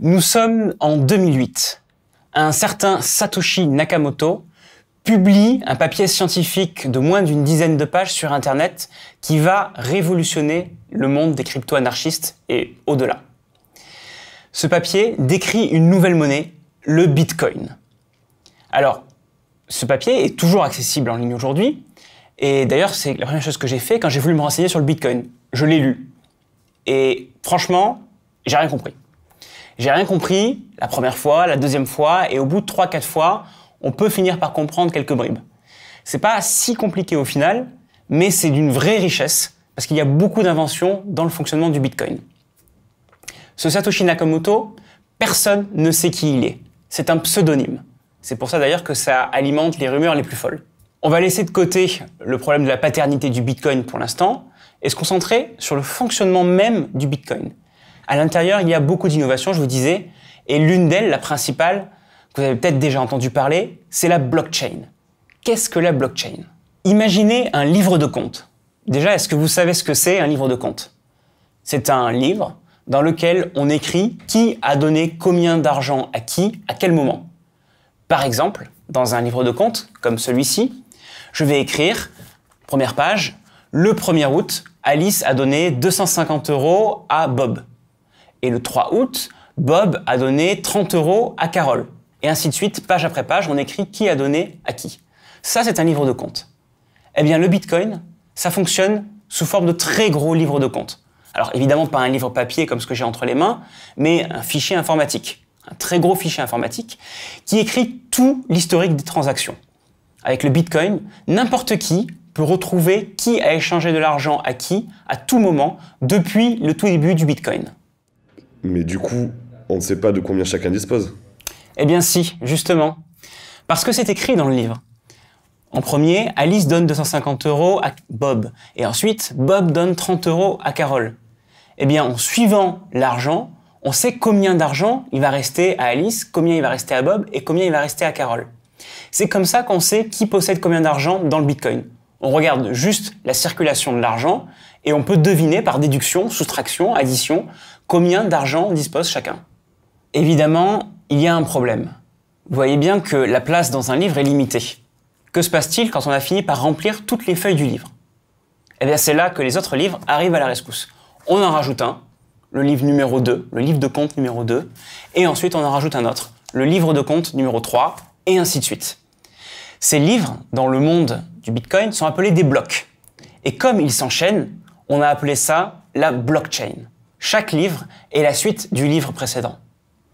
Nous sommes en 2008. Un certain Satoshi Nakamoto publie un papier scientifique de moins d'une dizaine de pages sur Internet qui va révolutionner le monde des crypto-anarchistes et au-delà. Ce papier décrit une nouvelle monnaie, le Bitcoin. Alors, ce papier est toujours accessible en ligne aujourd'hui, et d'ailleurs, c'est la première chose que j'ai fait quand j'ai voulu me renseigner sur le Bitcoin. Je l'ai lu. Et franchement, j'ai rien compris. J'ai rien compris la première fois, la deuxième fois, et au bout de 3-4 fois, on peut finir par comprendre quelques bribes. C'est pas si compliqué au final, mais c'est d'une vraie richesse, parce qu'il y a beaucoup d'inventions dans le fonctionnement du Bitcoin. Ce Satoshi Nakamoto, personne ne sait qui il est. C'est un pseudonyme. C'est pour ça d'ailleurs que ça alimente les rumeurs les plus folles. On va laisser de côté le problème de la paternité du Bitcoin pour l'instant et se concentrer sur le fonctionnement même du Bitcoin. À l'intérieur, il y a beaucoup d'innovations, je vous disais, et l'une d'elles, la principale, que vous avez peut-être déjà entendu parler, c'est la blockchain. Qu'est-ce que la blockchain? Imaginez un livre de compte. Déjà, est-ce que vous savez ce que c'est un livre de compte? C'est un livre dans lequel on écrit qui a donné combien d'argent à qui, à quel moment. Par exemple, dans un livre de compte, comme celui-ci, je vais écrire, première page, le 1er août, Alice a donné 250 € à Bob. Et le 3 août, Bob a donné 30 € à Carole. Et ainsi de suite, page après page, on écrit qui a donné à qui. Ça, c'est un livre de compte. Eh bien, le Bitcoin, ça fonctionne sous forme de très gros livres de compte. Alors, évidemment, pas un livre papier comme ce que j'ai entre les mains, mais un fichier informatique. Un très gros fichier informatique qui écrit tout l'historique des transactions. Avec le Bitcoin, n'importe qui peut retrouver qui a échangé de l'argent à qui, à tout moment, depuis le tout début du Bitcoin. Mais du coup, on ne sait pas de combien chacun dispose. Eh bien si, justement. Parce que c'est écrit dans le livre. En premier, Alice donne 250 € à Bob. Et ensuite, Bob donne 30 € à Carole. Eh bien, en suivant l'argent, on sait combien d'argent il va rester à Alice, combien il va rester à Bob et combien il va rester à Carole. C'est comme ça qu'on sait qui possède combien d'argent dans le Bitcoin. On regarde juste la circulation de l'argent et on peut deviner par déduction, soustraction, addition, combien d'argent dispose chacun. Évidemment, il y a un problème. Vous voyez bien que la place dans un livre est limitée. Que se passe-t-il quand on a fini par remplir toutes les feuilles du livre? Eh bien, c'est là que les autres livres arrivent à la rescousse. On en rajoute un, le livre numéro 2, le livre de compte numéro 2, et ensuite on en rajoute un autre, le livre de compte numéro 3, et ainsi de suite. Ces livres, dans le monde du Bitcoin, sont appelés des blocs. Et comme ils s'enchaînent, on a appelé ça la blockchain. Chaque livre est la suite du livre précédent.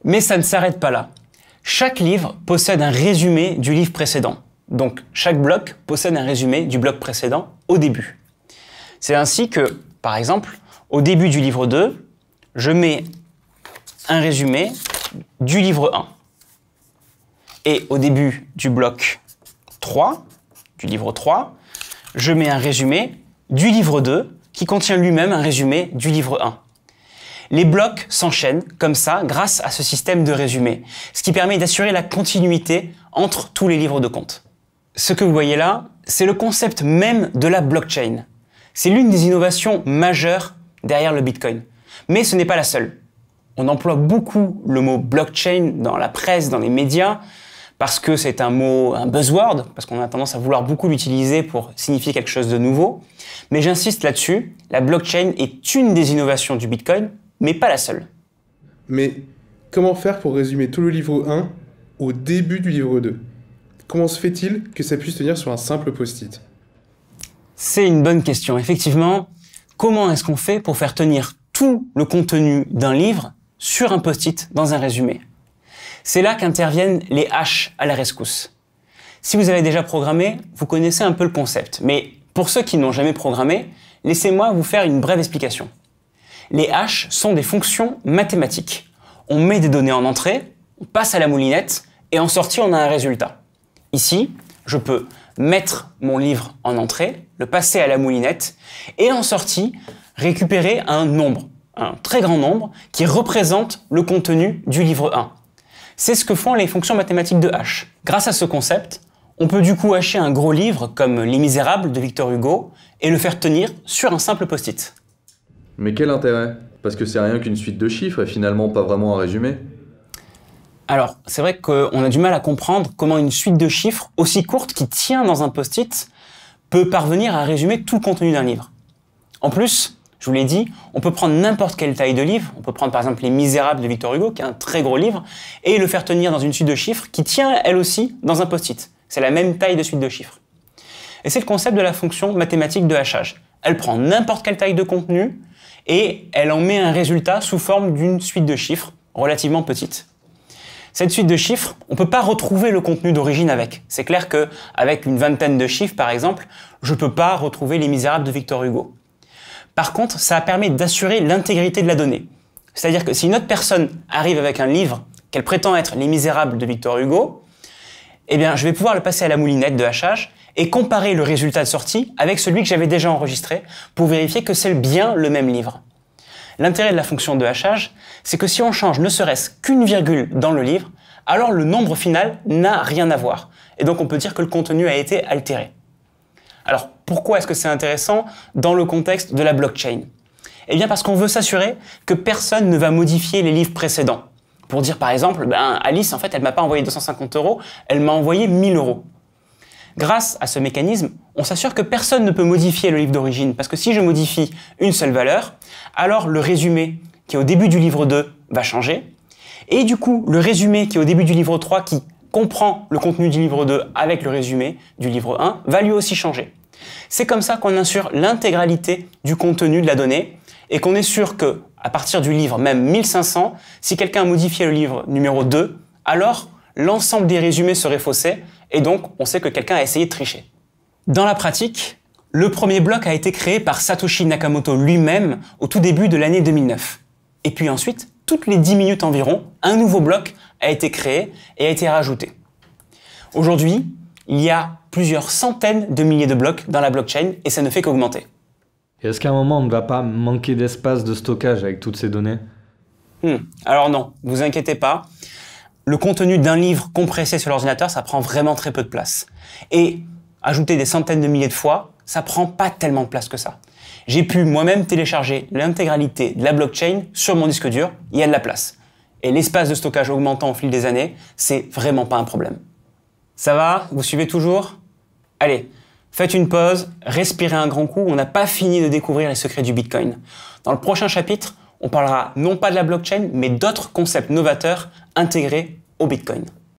Mais ça ne s'arrête pas là. Chaque livre possède un résumé du livre précédent. Donc chaque bloc possède un résumé du bloc précédent au début. C'est ainsi que, par exemple, au début du livre 2, je mets un résumé du livre 1. Et au début du bloc 3, du livre 3, je mets un résumé du livre 2 qui contient lui-même un résumé du livre 1. Les blocs s'enchaînent comme ça grâce à ce système de résumé, ce qui permet d'assurer la continuité entre tous les livres de compte. Ce que vous voyez là, c'est le concept même de la blockchain. C'est l'une des innovations majeures derrière le Bitcoin. Mais ce n'est pas la seule. On emploie beaucoup le mot blockchain dans la presse, dans les médias, parce que c'est un mot, un buzzword, parce qu'on a tendance à vouloir beaucoup l'utiliser pour signifier quelque chose de nouveau. Mais j'insiste là-dessus, la blockchain est une des innovations du Bitcoin, mais pas la seule. Mais comment faire pour résumer tout le livre 1 au début du livre 2? Comment se fait-il que ça puisse tenir sur un simple post-it? C'est une bonne question. Effectivement, comment est-ce qu'on fait pour faire tenir tout le contenu d'un livre sur un post-it dans un résumé? C'est là qu'interviennent les haches à la rescousse. Si vous avez déjà programmé, vous connaissez un peu le concept. Mais pour ceux qui n'ont jamais programmé, laissez-moi vous faire une brève explication. Les haches sont des fonctions mathématiques. On met des données en entrée, on passe à la moulinette, et en sortie, on a un résultat. Ici, je peux mettre mon livre en entrée, le passer à la moulinette, et en sortie, récupérer un nombre, un très grand nombre, qui représente le contenu du livre 1. C'est ce que font les fonctions mathématiques de hash. Grâce à ce concept, on peut du coup hacher un gros livre comme Les Misérables de Victor Hugo et le faire tenir sur un simple post-it. Mais quel intérêt? Parce que c'est rien qu'une suite de chiffres et finalement pas vraiment un résumé. Alors, c'est vrai qu'on a du mal à comprendre comment une suite de chiffres aussi courte qui tient dans un post-it peut parvenir à résumer tout le contenu d'un livre. En plus, je vous l'ai dit, on peut prendre n'importe quelle taille de livre, on peut prendre par exemple Les Misérables de Victor Hugo, qui est un très gros livre, et le faire tenir dans une suite de chiffres qui tient elle aussi dans un post-it. C'est la même taille de suite de chiffres. Et c'est le concept de la fonction mathématique de hachage. Elle prend n'importe quelle taille de contenu et elle en met un résultat sous forme d'une suite de chiffres relativement petite. Cette suite de chiffres, on ne peut pas retrouver le contenu d'origine avec. C'est clair qu'avec une vingtaine de chiffres, par exemple, je ne peux pas retrouver Les Misérables de Victor Hugo. Par contre, ça permet d'assurer l'intégrité de la donnée. C'est-à-dire que si une autre personne arrive avec un livre qu'elle prétend être Les Misérables de Victor Hugo, eh bien, je vais pouvoir le passer à la moulinette de hachage et comparer le résultat de sortie avec celui que j'avais déjà enregistré pour vérifier que c'est bien le même livre. L'intérêt de la fonction de hachage, c'est que si on change ne serait-ce qu'une virgule dans le livre, alors le nombre final n'a rien à voir. Et donc on peut dire que le contenu a été altéré. Alors pourquoi est-ce que c'est intéressant dans le contexte de la blockchain? Eh bien parce qu'on veut s'assurer que personne ne va modifier les livres précédents. Pour dire par exemple, Alice en fait elle m'a pas envoyé 250 €, elle m'a envoyé 1000 €. Grâce à ce mécanisme, on s'assure que personne ne peut modifier le livre d'origine, parce que si je modifie une seule valeur, alors le résumé qui est au début du livre 2 va changer, et du coup, le résumé qui est au début du livre 3, qui comprend le contenu du livre 2 avec le résumé du livre 1, va lui aussi changer. C'est comme ça qu'on assure l'intégralité du contenu de la donnée, et qu'on est sûr que, à partir du livre même 1500, si quelqu'un a modifié le livre numéro 2, alors l'ensemble des résumés serait faussé, et donc on sait que quelqu'un a essayé de tricher. Dans la pratique, le premier bloc a été créé par Satoshi Nakamoto lui-même au tout début de l'année 2009. Et puis ensuite, toutes les 10 minutes environ, un nouveau bloc a été créé et a été rajouté. Aujourd'hui, il y a plusieurs centaines de milliers de blocs dans la blockchain et ça ne fait qu'augmenter. Et est-ce qu'à un moment on ne va pas manquer d'espace de stockage avec toutes ces données? Alors non, vous inquiétez pas. Le contenu d'un livre compressé sur l'ordinateur, ça prend vraiment très peu de place. Et ajouter des centaines de milliers de fois, ça prend pas tellement de place que ça. J'ai pu moi-même télécharger l'intégralité de la blockchain sur mon disque dur, il y a de la place. Et l'espace de stockage augmentant au fil des années, c'est vraiment pas un problème. Ça va? Vous suivez toujours? Allez, faites une pause, respirez un grand coup, on n'a pas fini de découvrir les secrets du Bitcoin. Dans le prochain chapitre, on parlera non pas de la blockchain, mais d'autres concepts novateurs intégrés au Bitcoin.